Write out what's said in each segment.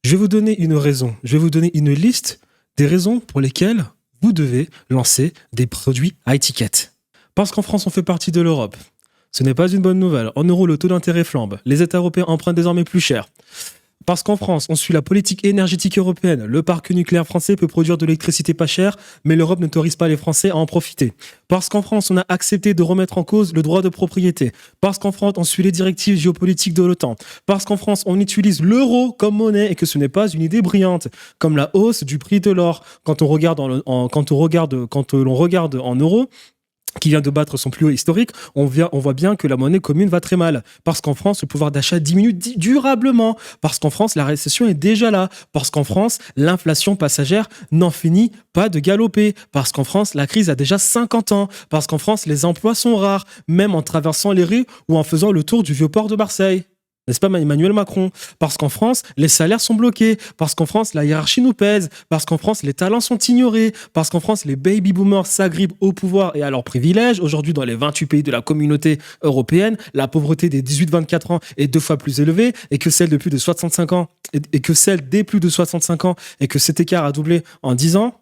Je vais vous donner une raison, je vais vous donner une liste des raisons pour lesquelles vous devez lancer des produits à étiquette. Parce qu'en France, on fait partie de l'Europe. Ce n'est pas une bonne nouvelle. En euros, le taux d'intérêt flambe. Les États européens empruntent désormais plus cher. Parce qu'en France, on suit la politique énergétique européenne. Le parc nucléaire français peut produire de l'électricité pas chère, mais l'Europe n'autorise pas les Français à en profiter. Parce qu'en France, on a accepté de remettre en cause le droit de propriété. Parce qu'en France, on suit les directives géopolitiques de l'OTAN. Parce qu'en France, on utilise l'euro comme monnaie et que ce n'est pas une idée brillante, comme la hausse du prix de l'or. Quand on regarde en euros, qui vient de battre son plus haut historique, on voit bien que la monnaie commune va très mal. Parce qu'en France, le pouvoir d'achat diminue durablement. Parce qu'en France, la récession est déjà là. Parce qu'en France, l'inflation passagère n'en finit pas de galoper. Parce qu'en France, la crise a déjà 50 ans. Parce qu'en France, les emplois sont rares, même en traversant les rues ou en faisant le tour du vieux port de Marseille. N'est-ce pas Emmanuel Macron? Parce qu'en France, les salaires sont bloqués. Parce qu'en France, la hiérarchie nous pèse. Parce qu'en France, les talents sont ignorés. Parce qu'en France, les baby boomers s'agrippent au pouvoir et à leurs privilèges. Aujourd'hui, dans les 28 pays de la communauté européenne, la pauvreté des 18-24 ans est 2 fois plus élevée et que celle de plus de 65 ans et que celle des plus de 65 ans et que cet écart a doublé en 10 ans.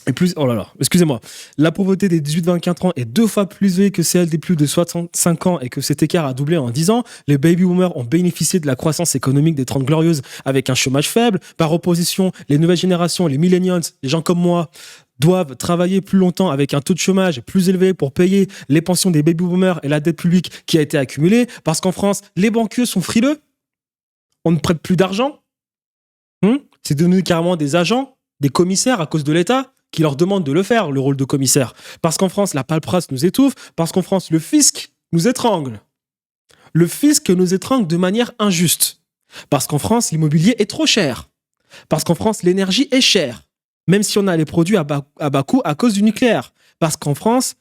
Et plus, oh là là, excusez-moi. La pauvreté des 18-24 ans est 2 fois plus élevée que celle des plus de 65 ans et que cet écart a doublé en 10 ans. Les baby boomers ont bénéficié de la croissance économique des 30 glorieuses avec un chômage faible. Par opposition, les nouvelles générations, les millennials, les gens comme moi, doivent travailler plus longtemps avec un taux de chômage plus élevé pour payer les pensions des baby boomers et la dette publique qui a été accumulée. Parce qu'en France, les banquiers sont frileux. On ne prête plus d'argent. C'est devenu carrément des agents, des commissaires à cause de l'État, qui leur demande de le faire, le rôle de commissaire. Parce qu'en France, la paperasse nous étouffe. Parce qu'en France, le fisc nous étrangle. Le fisc nous étrangle de manière injuste. Parce qu'en France, l'immobilier est trop cher. Parce qu'en France, l'énergie est chère. Même si on a les produits à bas coût à cause du nucléaire. Parce qu'en France,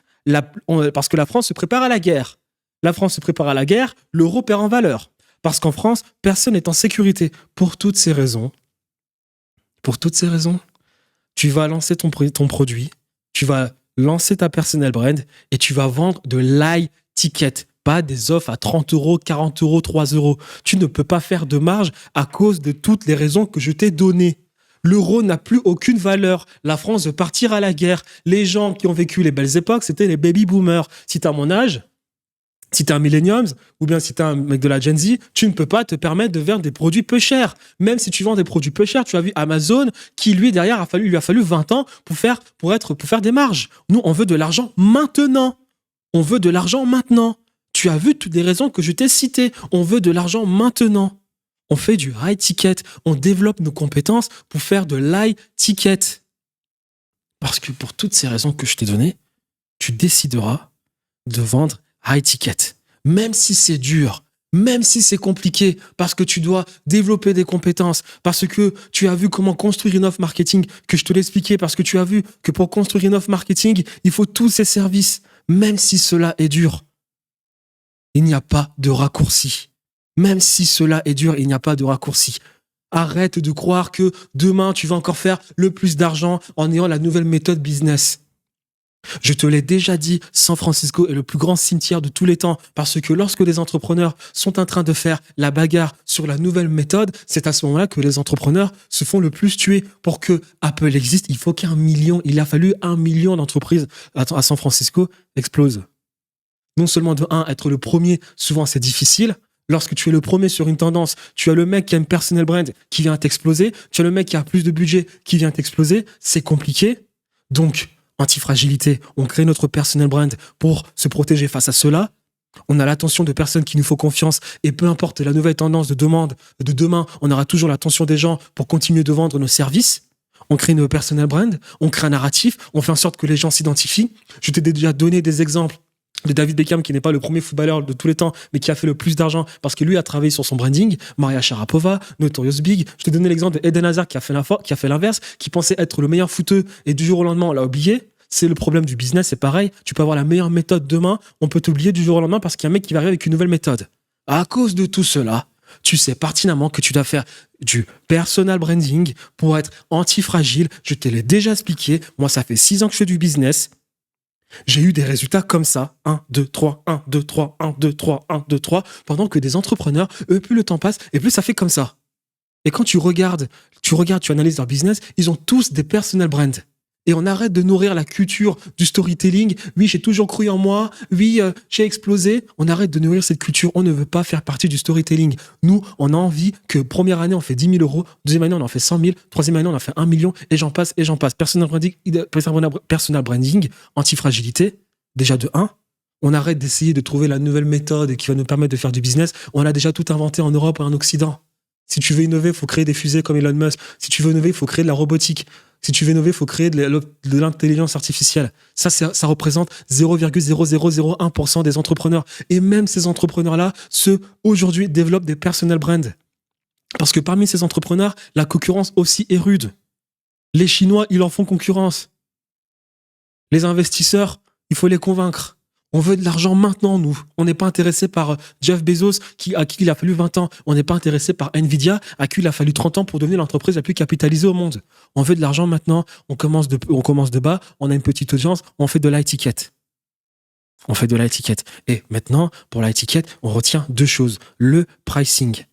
parce que la France se prépare à la guerre. La France se prépare à la guerre, l'euro perd en valeur. Parce qu'en France, personne n'est en sécurité. Pour toutes ces raisons, tu vas lancer ton produit, tu vas lancer ta personal brand et tu vas vendre de l'high ticket, pas des offres à 30 euros, 40 euros, 3 euros. Tu ne peux pas faire de marge à cause de toutes les raisons que je t'ai données. L'euro n'a plus aucune valeur. La France veut partir à la guerre. Les gens qui ont vécu les belles époques, c'était les baby boomers. Si tu as mon âge, si tu es un millennium ou bien si tu es un mec de la Gen Z, tu ne peux pas te permettre de vendre des produits peu chers. Même si tu vends des produits peu chers, tu as vu Amazon qui, lui, derrière, il lui a fallu 20 ans pour faire des marges. Nous, on veut de l'argent maintenant. On veut de l'argent maintenant. Tu as vu toutes les raisons que je t'ai citées. On veut de l'argent maintenant. On fait du high ticket. On développe nos compétences pour faire de l'high ticket. Parce que pour toutes ces raisons que je t'ai données, tu décideras de vendre high ticket. Même si c'est dur, même si c'est compliqué, parce que tu dois développer des compétences, parce que tu as vu comment construire une offre marketing, que je te l'ai expliqué, parce que tu as vu que pour construire une offre marketing, il faut tous ces services. Même si cela est dur, il n'y a pas de raccourci. Même si cela est dur, il n'y a pas de raccourci. Arrête de croire que demain, tu vas encore faire le plus d'argent en ayant la nouvelle méthode business. Je te l'ai déjà dit, San Francisco est le plus grand cimetière de tous les temps parce que lorsque les entrepreneurs sont en train de faire la bagarre sur la nouvelle méthode, c'est à ce moment-là que les entrepreneurs se font le plus tuer. Pour que Apple existe, il a fallu 1 million d'entreprises à San Francisco explosent. Non seulement de 1, être le premier, souvent c'est difficile. Lorsque tu es le premier sur une tendance, tu as le mec qui a une personal brand qui vient t'exploser, tu as le mec qui a plus de budget qui vient t'exploser, c'est compliqué. Donc, antifragilité, on crée notre personal brand pour se protéger face à cela. On a l'attention de personnes qui nous font confiance et peu importe la nouvelle tendance de demain, on aura toujours l'attention des gens pour continuer de vendre nos services. On crée nos personal brand, on crée un narratif, on fait en sorte que les gens s'identifient. Je t'ai déjà donné des exemples de David Beckham qui n'est pas le premier footballeur de tous les temps mais qui a fait le plus d'argent parce que lui a travaillé sur son branding. Maria Sharapova, Notorious Big. Je t'ai donné l'exemple d'Eden Hazard qui a fait l'inverse, qui pensait être le meilleur footeux et du jour au lendemain on l'a oublié. C'est le problème du business, c'est pareil. Tu peux avoir la meilleure méthode demain, on peut t'oublier du jour au lendemain parce qu'il y a un mec qui va arriver avec une nouvelle méthode. À cause de tout cela, tu sais pertinemment que tu dois faire du personal branding pour être antifragile. Je te l'ai déjà expliqué. Moi, ça fait 6 ans que je fais du business. J'ai eu des résultats comme ça, 1, 2, 3, 1, 2, 3, 1, 2, 3, 1, 2, 3, pendant que des entrepreneurs, eux, plus le temps passe et plus ça fait comme ça. Et quand tu regardes, tu analyses leur business, ils ont tous des personal brands. Et on arrête de nourrir la culture du storytelling. Oui, j'ai toujours cru en moi. Oui, j'ai explosé. On arrête de nourrir cette culture. On ne veut pas faire partie du storytelling. Nous, on a envie que première année, on fait 10 000 euros. Deuxième année, on en fait 100 000. Troisième année, on en fait 1 million. Et j'en passe, et j'en passe. Personal branding, anti-fragilité. Déjà de 1. On arrête d'essayer de trouver la nouvelle méthode qui va nous permettre de faire du business. On a déjà tout inventé en Europe et en Occident. Si tu veux innover, il faut créer des fusées comme Elon Musk. Si tu veux innover, il faut créer de la robotique. Si tu veux innover, il faut créer de l'intelligence artificielle. Ça représente 0,0001% des entrepreneurs. Et même ces entrepreneurs-là, ceux aujourd'hui développent des personal brands. Parce que parmi ces entrepreneurs, la concurrence aussi est rude. Les Chinois, ils en font concurrence. Les investisseurs, il faut les convaincre. On veut de l'argent maintenant, nous. On n'est pas intéressé par Jeff Bezos, à qui il a fallu 20 ans. On n'est pas intéressé par Nvidia, à qui il a fallu 30 ans pour devenir l'entreprise la plus capitalisée au monde. On veut de l'argent maintenant. On commence de bas, on a une petite audience, on fait de l'high ticket. On fait de l'high ticket. Et maintenant, pour l'high ticket, on retient 2 choses. Le pricing.